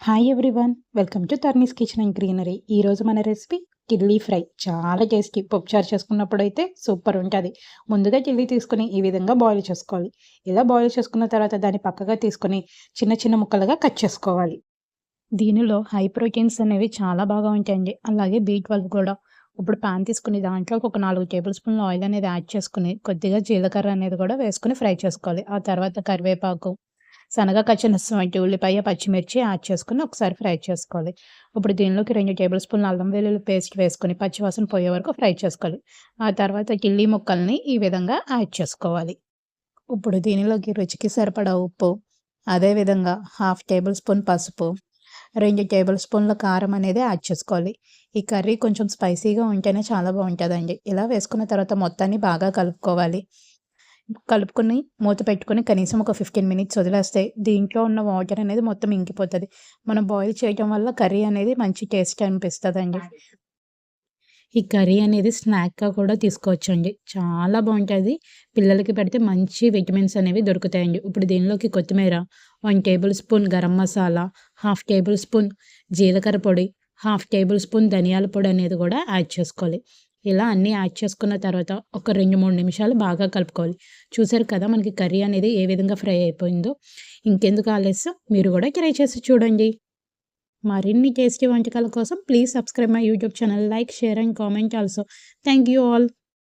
Hi everyone, welcome to Tarni's kitchen and greenery. ఈరోజు మన recipe కిల్లీ ఫ్రై. చాలా టేస్టీ. పప్పుచారు చేసుకున్నప్పుడు అయితే సూపర్ ఉంటుంది. ముందుగా కిల్లీ తీసుకుని ఈ విధంగా బాయిల్ చేసుకోవాలి. ఇలా బాయిల్ చేసుకున్న తర్వాత దాన్ని పక్కగా తీసుకొని చిన్న చిన్న ముక్కలుగా కట్ చేసుకోవాలి. దీనిలో హై ప్రోటీన్స్ అనేవి చాలా బాగా ఉంటాయండి. అలాగే B12 కూడా. ఇప్పుడు పాన్ తీసుకుని దాంట్లో ఒక 4 టేబుల్ స్పూన్ల ఆయిల్ అనేది యాడ్ చేసుకుని కొద్దిగా జీలకర్ర అనేది కూడా వేసుకుని ఫ్రై చేసుకోవాలి. ఆ తర్వాత కరివేపాకు, సన్నగా కచ్చినటువంటి ఉల్లిపాయ, పచ్చిమిర్చి యాడ్ చేసుకొని ఒకసారి ఫ్రై చేసుకోవాలి. ఇప్పుడు దీనిలోకి 2 టేబుల్ స్పూన్ల అల్లం వెల్లుల్లి పేస్ట్ వేసుకొని పచ్చివాసన పోయే వరకు ఫ్రై చేసుకోవాలి. ఆ తర్వాత కిల్లీ ముక్కల్ని ఈ విధంగా యాడ్ చేసుకోవాలి. ఇప్పుడు దీనిలోకి రుచికి సరిపడా ఉప్పు, అదేవిధంగా 1/2 టేబుల్ స్పూన్ పసుపు, 2 టేబుల్ స్పూన్ల కారం అనేది యాడ్ చేసుకోవాలి. ఈ కర్రీ కొంచెం స్పైసీగా ఉంటేనే చాలా బాగుంటుందండి. ఇలా వేసుకున్న తర్వాత మొత్తాన్ని బాగా కలుపుకోవాలి. కలుపుకొని మూత పెట్టుకొని కనీసం ఒక 15 మినిట్స్ వదిలేస్తే దీంట్లో ఉన్న వాటర్ అనేది మొత్తం ఇంకిపోతుంది. మనం బాయిల్ చేయటం వల్ల కర్రీ అనేది మంచి టేస్ట్ అనిపిస్తుందండి. ఈ కర్రీ అనేది స్నాక్గా కూడా తీసుకోవచ్చండి. చాలా బాగుంటుంది. పిల్లలకి పెడితే మంచి విటమిన్స్ అనేవి దొరుకుతాయండి. ఇప్పుడు దీనిలోకి కొత్తిమీర, 1 table spoon garam masala, 1/2 table spoon జీలకర్ర పొడి, 1/2 టేబుల్ స్పూన్ ధనియాల పొడి అనేది కూడా యాడ్ చేసుకోవాలి. ఇలా అన్నీ యాడ్ చేసుకున్న తర్వాత ఒక 2-3 నిమిషాలు బాగా కలుపుకోవాలి. చూసారు కదా మనకి కర్రీ అనేది ఏ విధంగా ఫ్రై అయిపోయిందో. ఇంకెందుకు ఆలస్యం, మీరు కూడా ట్రై చేసి చూడండి. మరిన్ని టేస్టీ వంటకాల కోసం please subscribe my YouTube channel. Like, share and comment also. Thank you all.